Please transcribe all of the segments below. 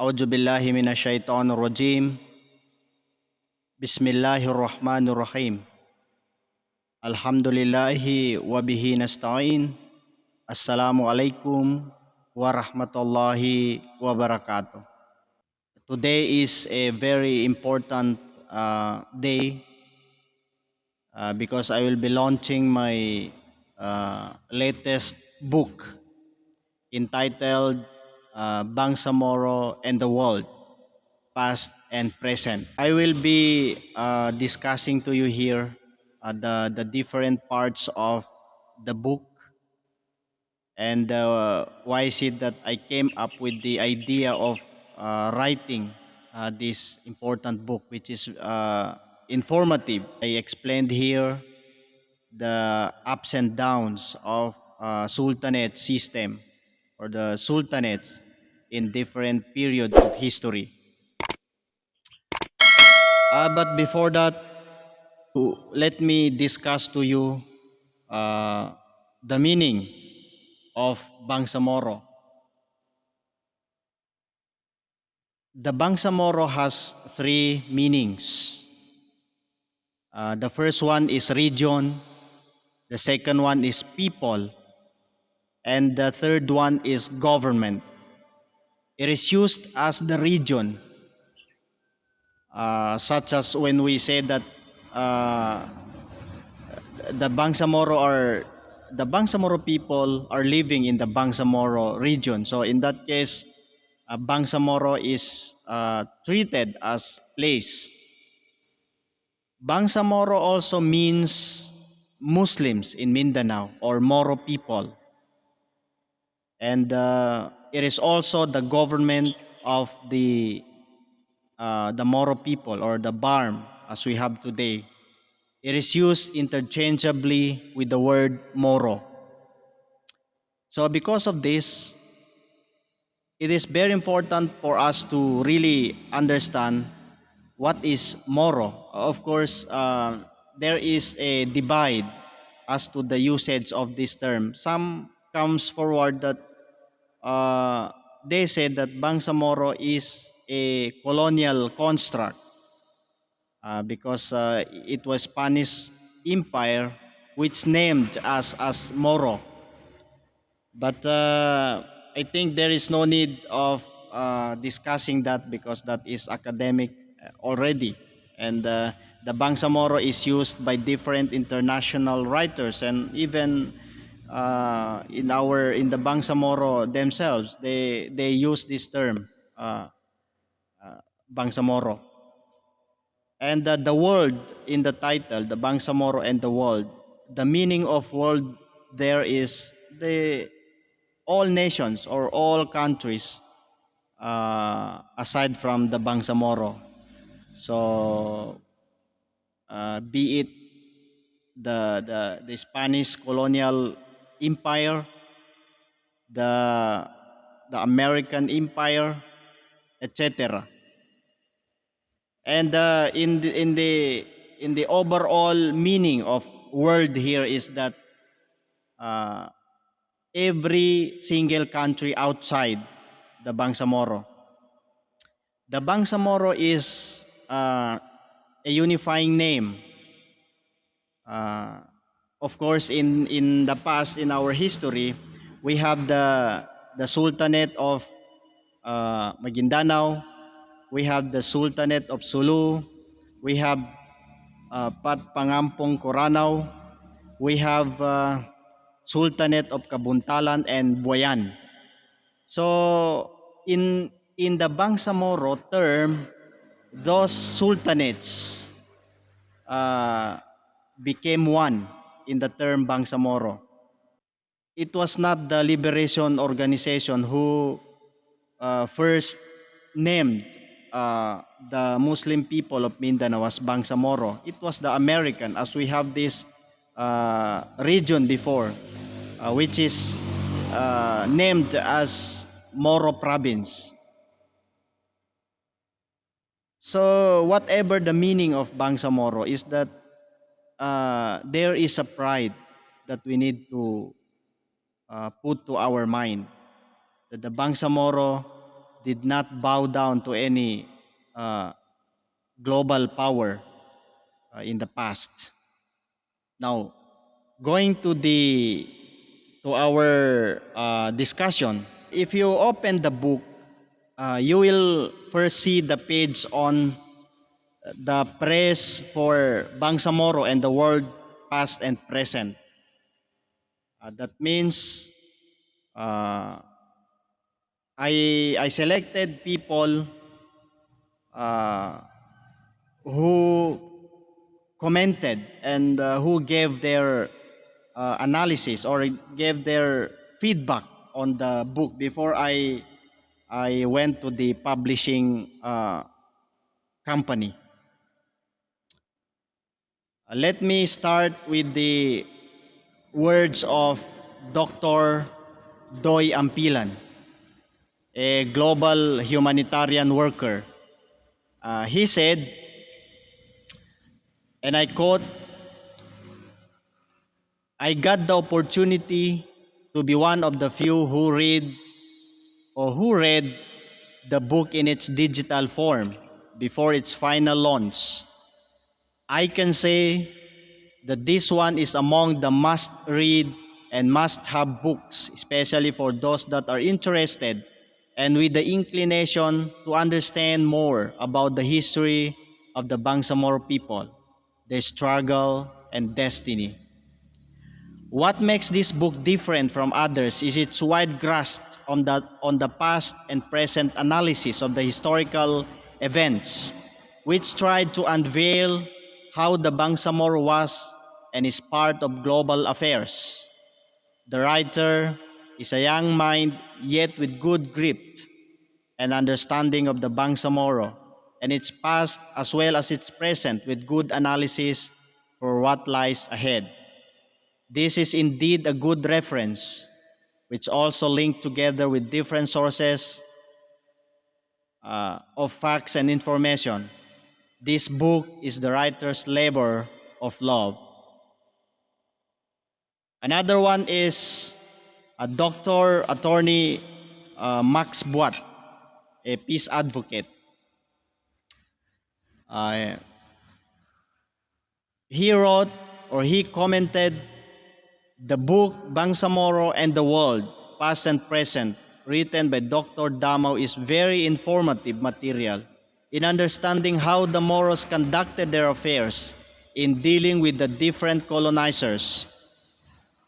A'udzu billahi minasyaitonir rajim. Bismillahirrahmanirrahim. Alhamdulillahi wa bihi nasta'in. Assalamualaikum warahmatullahi wabarakatuh. Today is a very important day because I will be launching my latest book entitled Bangsamoro and the World, Past and Present. I will be discussing to you here the different parts of the book and why is it that I came up with the idea of writing this important book, which is informative. I explained here the ups and downs of Sultanate system or the Sultanates in different periods of history. But before that, let me discuss to you uh, the meaning of Bangsamoro. The Bangsamoro has three meanings. The first one is region, the second one is people, and the third one is government. It is used as the region, such as when we say that uh, the Bangsamoro are the Bangsamoro people are living in the Bangsamoro region. So in that case, Bangsamoro is treated as place. Bangsamoro also means Muslims in Mindanao or Moro people, and it is also the government of the Moro people or the BARM as we have today. It is used interchangeably with the word Moro. So because of this, it is very important for us to really understand what is Moro. Of course, there is a divide as to the usage of this term. Some comes forward that they said that Bangsamoro is a colonial construct because it was Spanish Empire which named us as Moro. But I think there is no need of discussing that because that is academic already. And the Bangsamoro is used by different international writers and even in the Bangsamoro themselves, they use this term Bangsamoro. And the world in the title, the Bangsamoro and the world, the meaning of world there is the all nations or all countries aside from the Bangsamoro. So be it the Spanish colonial empire, the the American empire, etc. And in the overall meaning of world here is that uh, every single country outside the Bangsamoro. The Bangsamoro is a unifying name. Uh, of course, in the past, in our history, we have the Sultanate of Maguindanao, we have the Sultanate of Sulu, we have Pat Pangampong Coranao, we have Sultanate of Kabuntalan and Buayan. So in the Bangsamoro term, those sultanates uh, became one in the term Bangsamoro. It was not the Liberation Organization who first named the Muslim people of Mindanao as Bangsamoro. It was the American, as we have this region before, which is named as Moro Province. So whatever the meaning of Bangsamoro is that there is a pride that we need to put to our mind. That the Bangsamoro did not bow down to any uh, global power in the past. Now, going to our discussion, if you open the book, you will first see the page on the praise for Bangsamoro and the world past and present. That means uh, I selected people uh, who commented and who gave their analysis or gave their feedback on the book before I went to the publishing company. Let me start with the words of Dr. Doy Ampilan, a global humanitarian worker. He said, and I quote, I got the opportunity to be one of the few who read the book in its digital form before its final launch. I can say that this one is among the must read and must have books, especially for those that are interested and with the inclination to understand more about the history of the Bangsamoro people, their struggle and destiny. What makes this book different from others is its wide grasp on the past and present analysis of the historical events, which tried to unveil how the Bangsamoro was and is part of global affairs. The writer is a young mind yet with good grip and understanding of the Bangsamoro and its past as well as its present with good analysis for what lies ahead. This is indeed a good reference, which also linked together with different sources of facts and information. This book is the writer's labor of love. Another one is a doctor, attorney Max Buat, a peace advocate. Uh, he wrote or he commented the book Bangsamoro and the World, Past and Present, written by Dr. Damao is very informative material in understanding how the Moros conducted their affairs in dealing with the different colonizers.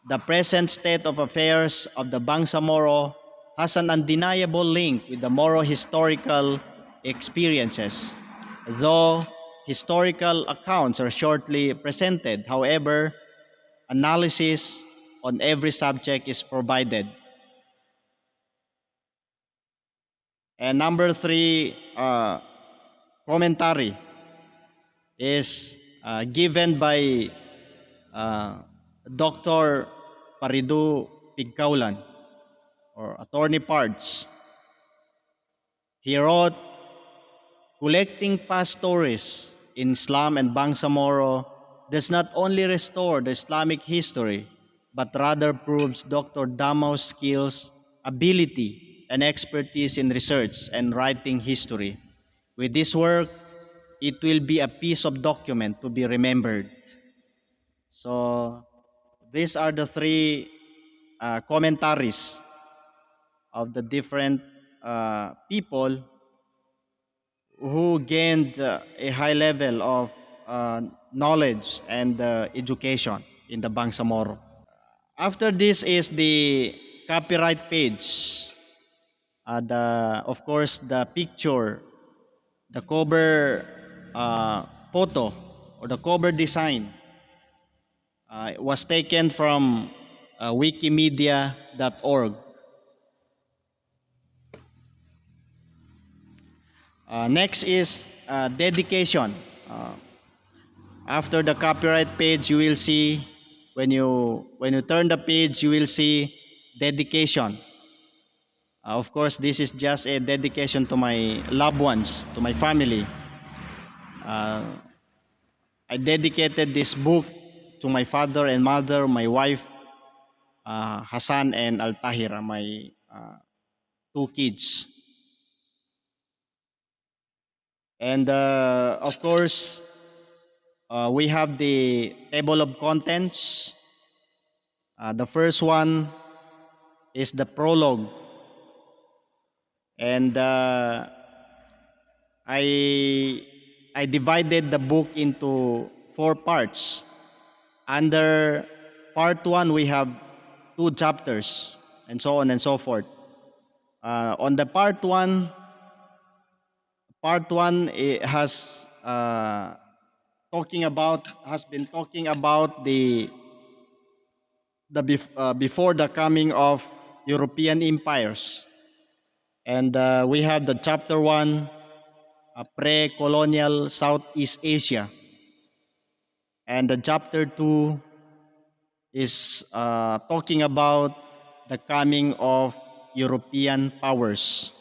The present state of affairs of the Bangsamoro has an undeniable link with the Moro historical experiences. Though historical accounts are shortly presented, however, analysis on every subject is provided. And number three, commentary is given by Dr. Paridu Pigkaulan or Attorney Pards. He wrote, collecting past stories in Islam and Bangsamoro does not only restore the Islamic history, but rather proves Dr. Damao's skills, ability, and expertise in research and writing history. With this work, it will be a piece of document to be remembered. So, these are the three commentaries of the different people who gained a high level of uh, knowledge and education in the Bangsamoro. After this is the copyright page. Of course, the picture, the cover photo, or the cover design was taken from wikimedia.org. Next is dedication. After the copyright page, you will see when you turn the page, you will see dedication. Of course, this is just a dedication to my loved ones, to my family. Uh, I dedicated this book to my father and mother, my wife, Hassan and Altahira, my two kids. And of course, we have the table of contents. The first one is the prologue, and I I divided the book into four parts. Under part one, we have two chapters, and so on and so forth. On the part one has been talking about before the coming of European empires, and we have the chapter one, pre-colonial Southeast Asia, and the chapter two is talking about the coming of European powers.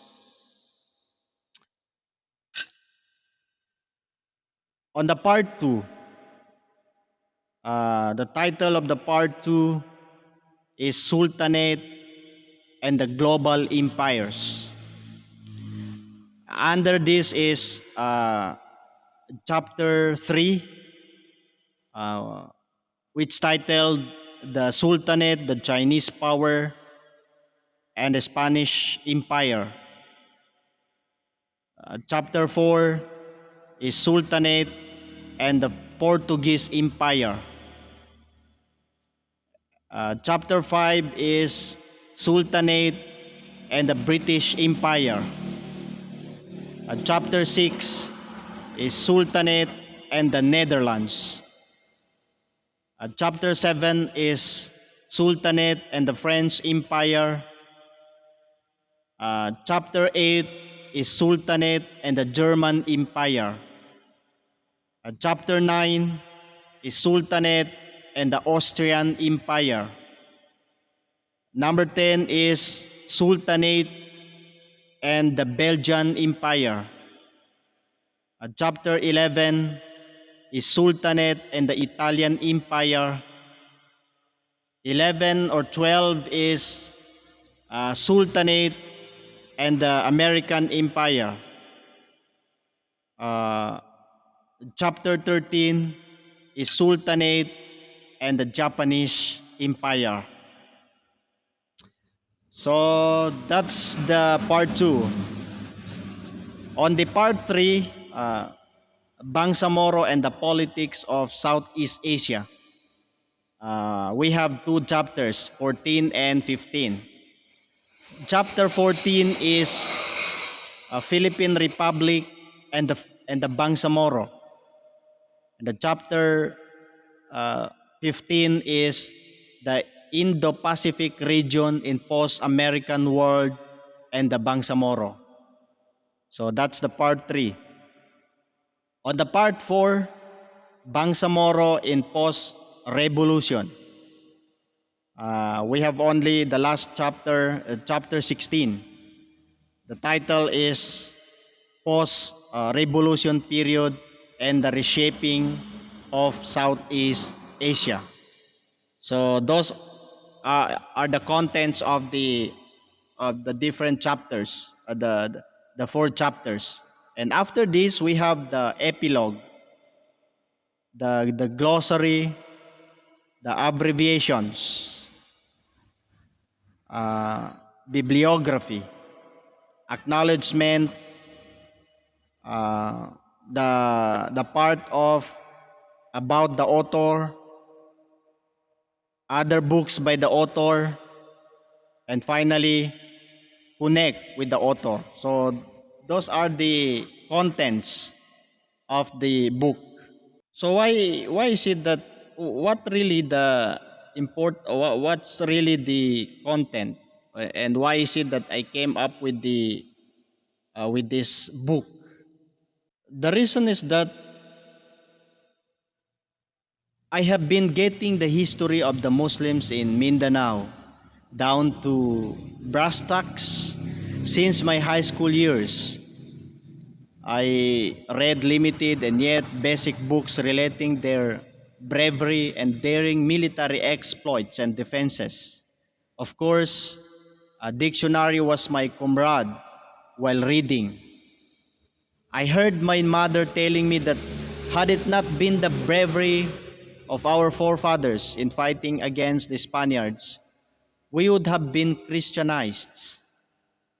On the part two, the title of the part two is Sultanate and the Global Empires. Under this is chapter 3, uh, which titled The Sultanate, the Chinese Power, and the Spanish Empire. Chapter 4 is Sultanate and the Portuguese Empire. Chapter 5 is Sultanate and the British Empire. Chapter 6 is Sultanate and the Netherlands. Chapter 7 is Sultanate and the French Empire. Chapter 8 is Sultanate and the German Empire. Chapter 9 is Sultanate and the Austrian Empire. Number 10 is Sultanate and the Belgian Empire. Chapter 11 is Sultanate and the Italian Empire. 11 or 12 is Sultanate and the American Empire. Uh, Chapter 13 is Sultanate and the Japanese Empire. So that's the part 2. On the part 3, Bangsamoro and the politics of Southeast Asia. We have two chapters, 14 and 15. Chapter 14 is Philippine Republic and the Bangsamoro. And the chapter 15 is the Indo-Pacific region in post-American world and the Bangsamoro. So that's the part 3. On the part 4, Bangsamoro in post-revolution. We have only the last chapter, chapter 16. The title is Post-Revolution Period and the Reshaping of Southeast Asia. So those are the contents of the different chapters, the four chapters. And after this, we have the epilogue, the glossary, the abbreviations, uh, bibliography, acknowledgement, uh, the part of about the author, other books by the author, and finally connect with the author. So those are the contents of the book. So why is it that what really the what's really the content, and why is it that I came up with this book? The reason is that I have been getting the history of the Muslims in Mindanao down to brass tacks since my high school years. I read limited and yet basic books relating their bravery and daring military exploits and defenses. Of course, a dictionary was my comrade while reading. I heard my mother telling me that had it not been the bravery of our forefathers in fighting against the Spaniards, we would have been Christianized.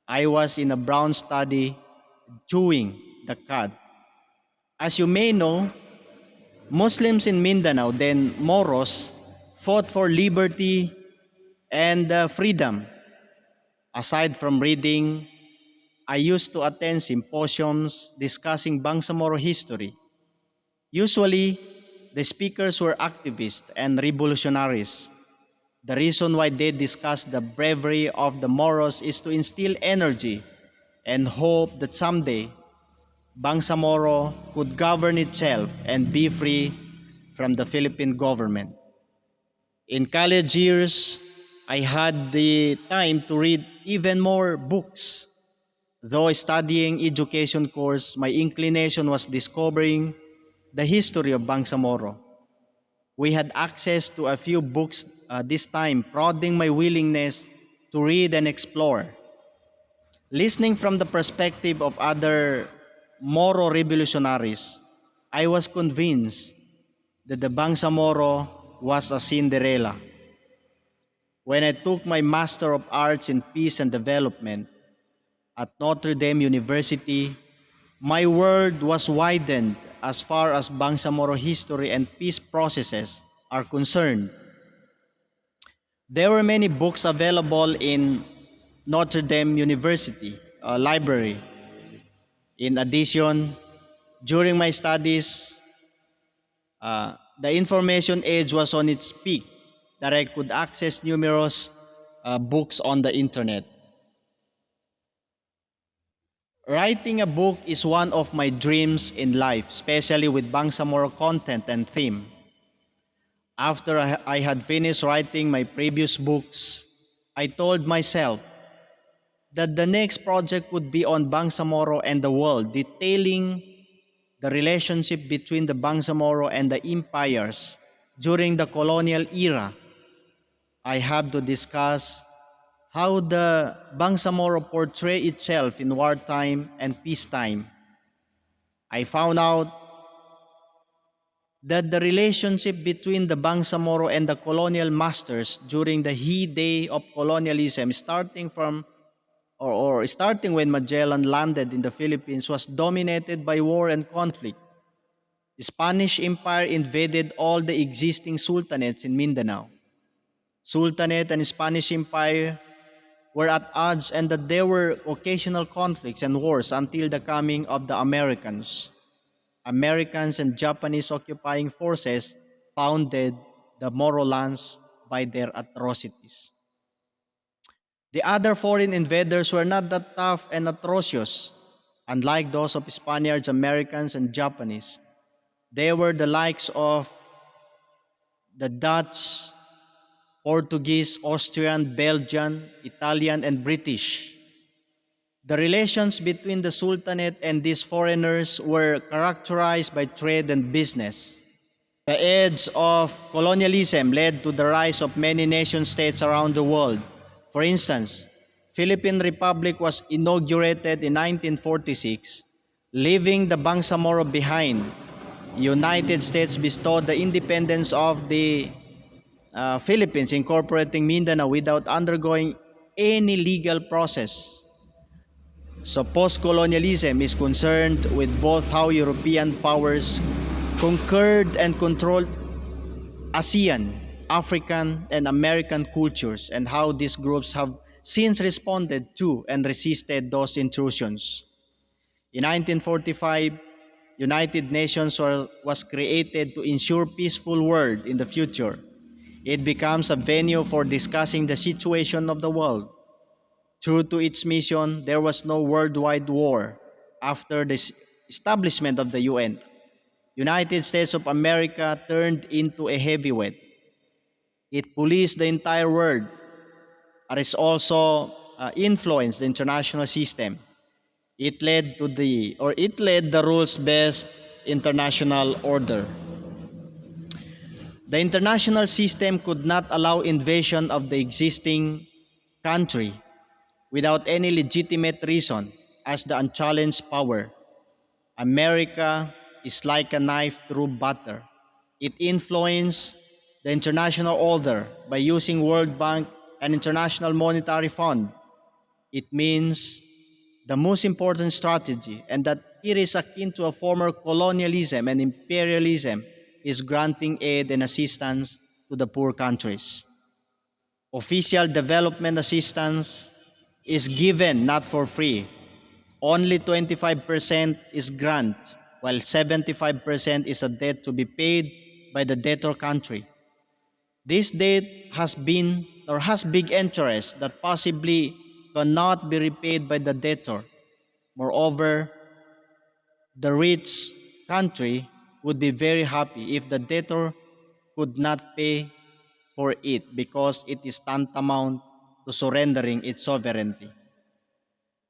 I was in a brown study chewing the cud. As you may know, Muslims in Mindanao, then Moros, fought for liberty and freedom. Aside from reading, I used to attend symposiums discussing Bangsamoro history. Usually, the speakers were activists and revolutionaries. The reason why they discuss the bravery of the Moros is to instill energy and hope that someday Bangsamoro could govern itself and be free from the Philippine government. In college years, I had the time to read even more books. Though studying education course, my inclination was discovering the history of Bangsamoro. We had access to a few books this time, prodding my willingness to read and explore. Listening from the perspective of other Moro revolutionaries, I was convinced that the Bangsamoro was a Cinderella. When I took my Master of Arts in Peace and Development at Notre Dame University, my world was widened as far as Bangsamoro history and peace processes are concerned. There were many books available in Notre Dame University library. In addition, during my studies, the information age was on its peak that I could access numerous books on the internet. Writing a book is one of my dreams in life, especially with Bangsamoro content and theme. After I had finished writing my previous books, I told myself that the next project would be on Bangsamoro and the world, detailing the relationship between the Bangsamoro and the empires during the colonial era. I have to discuss how the Bangsamoro portray itself in wartime and peacetime. I found out that the relationship between the Bangsamoro and the colonial masters during the heyday of colonialism, starting when Magellan landed in the Philippines, was dominated by war and conflict. The Spanish Empire invaded all the existing sultanates in Mindanao. Sultanate and Spanish Empire were at odds, and that there were occasional conflicts and wars until the coming of the Americans. Americans and Japanese occupying forces pounded the Moro lands by their atrocities. The other foreign invaders were not that tough and atrocious, unlike those of Spaniards, Americans, and Japanese. They were the likes of the Dutch, Portuguese, Austrian, Belgian, Italian, and British. The relations between the Sultanate and these foreigners were characterized by trade and business. The edge of colonialism led to the rise of many nation states around the world. For instance, Philippine Republic was inaugurated in 1946, leaving the Bangsamoro behind. United States bestowed the independence of the Philippines, incorporating Mindanao without undergoing any legal process. So post-colonialism is concerned with both how European powers conquered and controlled ASEAN, African, and American cultures, and how these groups have since responded to and resisted those intrusions. In 1945, United Nations was created to ensure peaceful world in the future. It becomes a venue for discussing the situation of the world. True to its mission, there was no worldwide war after the establishment of the UN. United States of America turned into a heavyweight. It policed the entire world. It is also influenced the international system. It led the rules-based international order. The international system could not allow invasion of the existing country without any legitimate reason as the unchallenged power. America is like a knife through butter. It influenced the international order by using World Bank and International Monetary Fund. It means the most important strategy and that it is akin to a former colonialism and imperialism is granting aid and assistance to the poor countries. Official development assistance is given not for free. Only 25% is grant, while 75% is a debt to be paid by the debtor country. This debt has been or has big interest that possibly cannot be repaid by the debtor. Moreover, the rich country would be very happy if the debtor could not pay for it because it is tantamount to surrendering its sovereignty.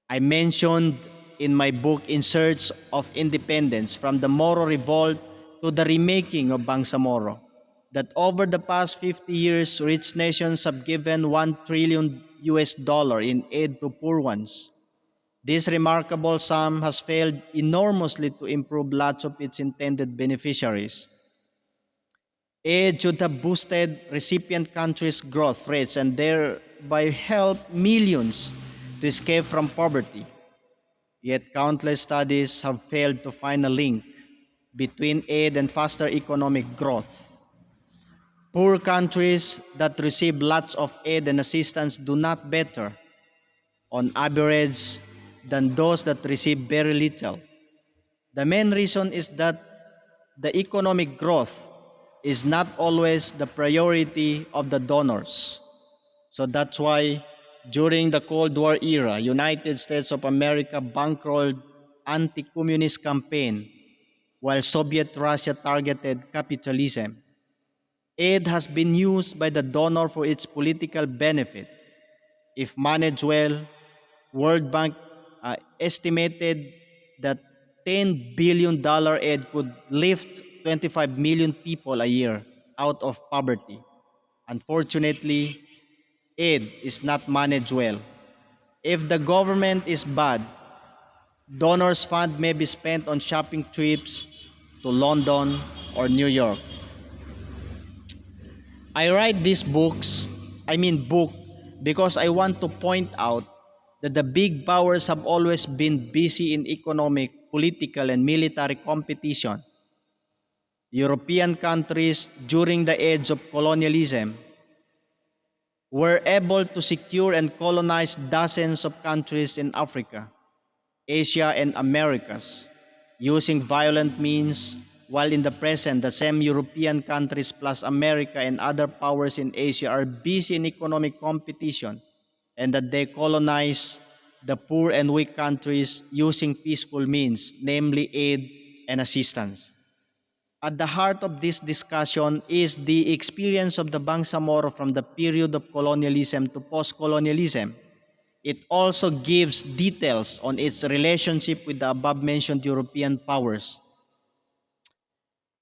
I mentioned in my book In Search of Independence from the Moro Revolt to the remaking of Bangsamoro that over the past 50 years rich nations have given 1 trillion US dollar in aid to poor ones. This remarkable sum has failed enormously to improve lots of its intended beneficiaries. Aid should have boosted recipient countries' growth rates and thereby helped millions to escape from poverty. Yet countless studies have failed to find a link between aid and faster economic growth. Poor countries that receive lots of aid and assistance do not better, on average, than those that receive very little. The main reason is that the economic growth is not always the priority of the donors. So that's why during the Cold War era, United States of America bankrolled anti-communist campaign while Soviet Russia targeted capitalism. Aid has been used by the donor for its political benefit. If managed well, World Bank estimated that $10 billion aid could lift 25 million people a year out of poverty. Unfortunately, aid is not managed well. If the government is bad, donors' fund may be spent on shopping trips to London or New York. I write these book, because I want to point out that the big powers have always been busy in economic, political, and military competition. European countries during the age of colonialism were able to secure and colonize dozens of countries in Africa, Asia, and Americas using violent means, while in the present, the same European countries plus America and other powers in Asia are busy in economic competition and that they colonize the poor and weak countries using peaceful means, namely aid and assistance. At the heart of this discussion is the experience of the Bangsamoro from the period of colonialism to post-colonialism. It also gives details on its relationship with the above-mentioned European powers.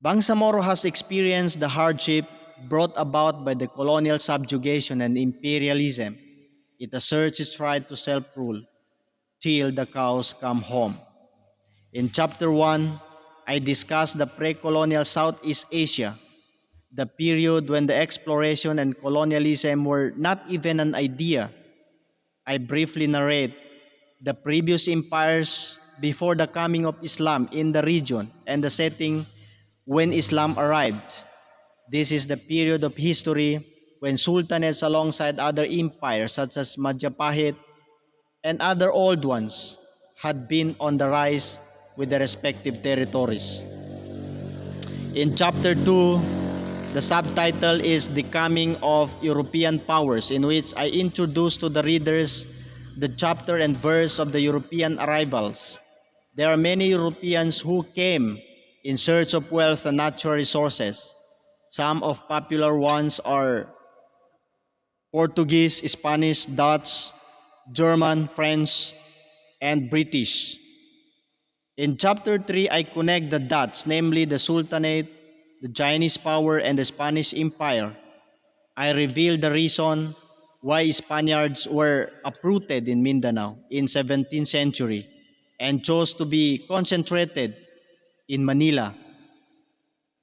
Bangsamoro has experienced the hardship brought about by the colonial subjugation and imperialism. It asserts its right to self-rule till the cows come home. In Chapter 1, I discuss the pre-colonial Southeast Asia, the period when the exploration and colonialism were not even an idea. I briefly narrate the previous empires before the coming of Islam in the region and the setting when Islam arrived. This is the period of history when sultanates alongside other empires such as Majapahit and other old ones had been on the rise with their respective territories. In chapter 2, the subtitle is The Coming of European Powers, in which I introduce to the readers the chapter and verse of the European arrivals. There are many Europeans who came in search of wealth and natural resources. Some of popular ones are Portuguese, Spanish, Dutch, German, French, and British. In chapter 3, I connect the dots, namely the Sultanate, the Chinese power, and the Spanish Empire. I reveal the reason why Spaniards were uprooted in Mindanao in 17th century and chose to be concentrated in Manila.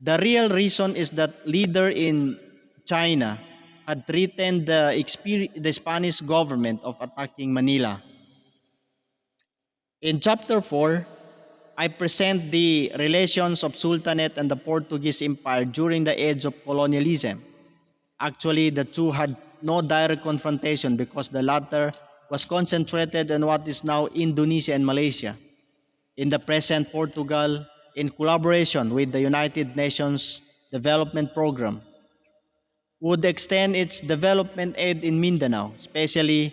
The real reason is that leader in China had threatened the Spanish government of attacking Manila. In chapter 4, I present the relations of Sultanate and the Portuguese Empire during the age of colonialism. Actually, the two had no direct confrontation because the latter was concentrated on what is now Indonesia and Malaysia. In the present, Portugal, in collaboration with the United Nations Development Program, would extend its development aid in Mindanao, especially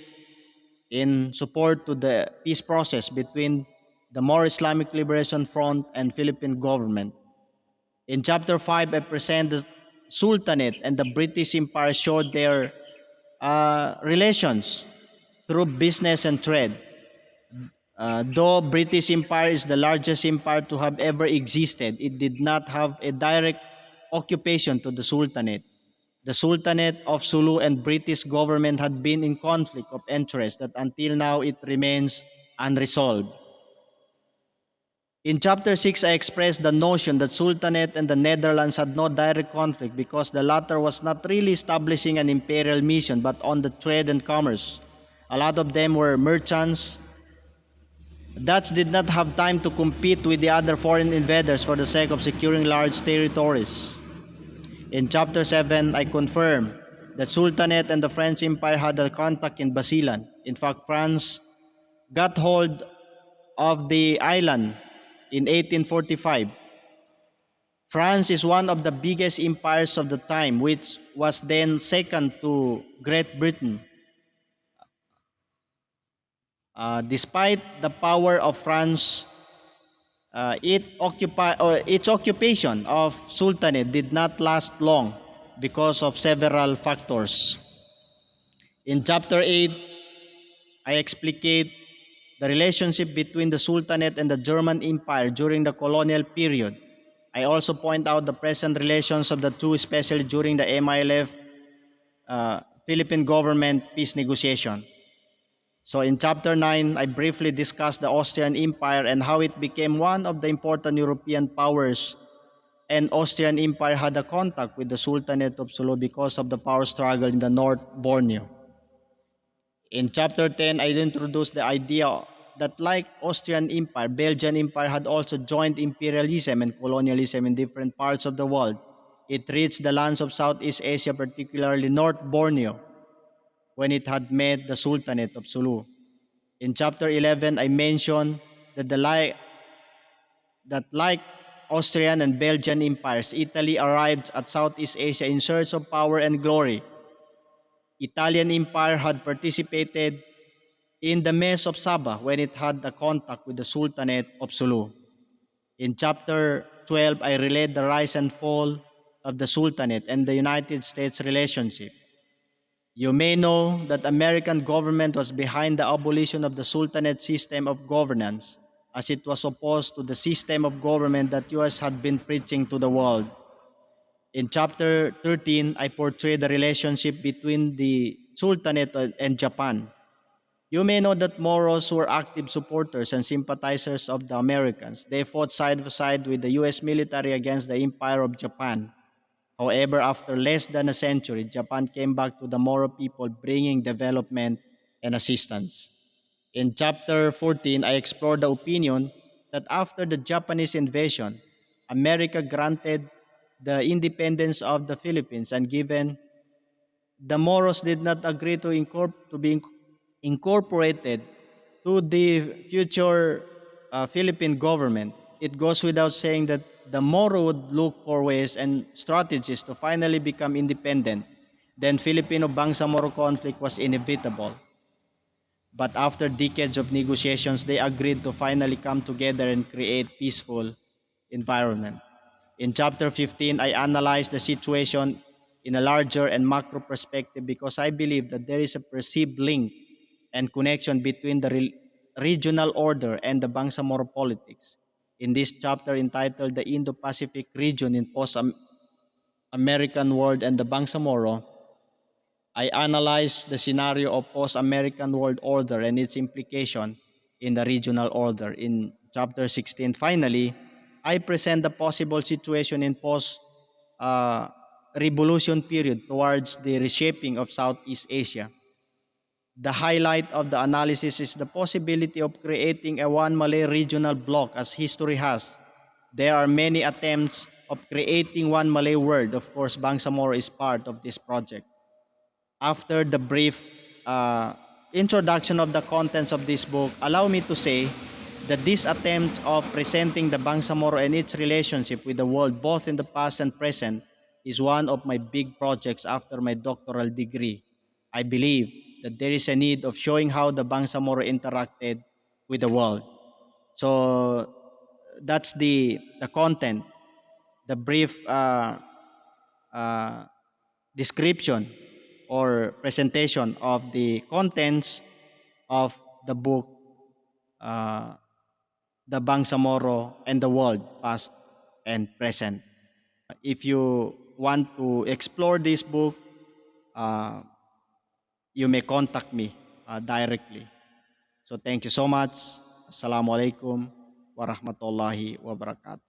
in support to the peace process between the more Islamic Liberation Front and Philippine government. In chapter 5, I present the Sultanate and the British Empire showed their relations through business and trade. Though British Empire is the largest empire to have ever existed, it did not have a direct occupation to the Sultanate. The Sultanate of Sulu and British government had been in conflict of interest that until now it remains unresolved. In chapter 6, I expressed the notion that Sultanate and the Netherlands had no direct conflict because the latter was not really establishing an imperial mission but on the trade and commerce. A lot of them were merchants. Dutch did not have time to compete with the other foreign invaders for the sake of securing large territories. In chapter 7, I confirm that Sultanate and the French Empire had a contact in Basilan. In fact, France got hold of the island in 1845. France is one of the biggest empires of the time, which was then second to Great Britain. Despite the power of France, its occupation of Sultanate did not last long because of several factors. In chapter 8, I explicate the relationship between the Sultanate and the German Empire during the colonial period. I also point out the present relations of the two, especially during the MILF Philippine government peace negotiation. So in chapter 9, I briefly discuss the Austrian Empire and how it became one of the important European powers, and Austrian Empire had a contact with the Sultanate of Sulu because of the power struggle in the North Borneo. In chapter 10, I introduced the idea that like Austrian Empire, Belgian Empire had also joined imperialism and colonialism in different parts of the world. It reached the lands of Southeast Asia, particularly North Borneo, when it had met the Sultanate of Sulu. In chapter 11, I mentioned that like Austrian and Belgian empires, Italy arrived at Southeast Asia in search of power and glory. Italian Empire had participated in the mess of Sabah when it had a contact with the Sultanate of Sulu. In chapter 12, I relate the rise and fall of the Sultanate and the United States relationship. You may know that American government was behind the abolition of the Sultanate system of governance as it was opposed to the system of government that US had been preaching to the world. In chapter 13, I portray the relationship between the Sultanate and Japan. You may know that Moros were active supporters and sympathizers of the Americans. They fought side by side with the US military against the Empire of Japan. However, after less than a century, Japan came back to the Moro people, bringing development and assistance. In chapter 14, I explore the opinion that after the Japanese invasion, America granted the independence of the Philippines, and given the Moros did not agree to be incorporated to the future Philippine government, it goes without saying that the Moro would look for ways and strategies to finally become independent. Then Filipino Bangsamoro conflict was inevitable. But after decades of negotiations, they agreed to finally come together and create peaceful environment. In chapter 15, I analyze the situation in a larger and macro perspective because I believe that there is a perceived link and connection between the regional order and the Bangsamoro politics. In this chapter entitled The Indo-Pacific Region in Post-American World and the Bangsamoro, I analyze the scenario of post-American world order and its implication in the regional order. In chapter 16, finally, I present the possible situation in post uh, revolution period towards the reshaping of Southeast Asia. The highlight of the analysis is the possibility of creating a one Malay regional bloc as history has. There are many attempts of creating one Malay world. Of course, Bangsamoro is part of this project. After the brief uh, introduction of the contents of this book, allow me to say that this attempt of presenting the Bangsamoro and its relationship with the world, both in the past and present, is one of my big projects after my doctoral degree. I believe that there is a need of showing how the Bangsamoro interacted with the world. So that's the content, the brief uh, description or presentation of the contents of the book, uh, The Bangsamoro and the World, Past and Present. If you want to explore this book, uh, you may contact me directly. So thank you so much. Assalamualaikum warahmatullahi wabarakatuh.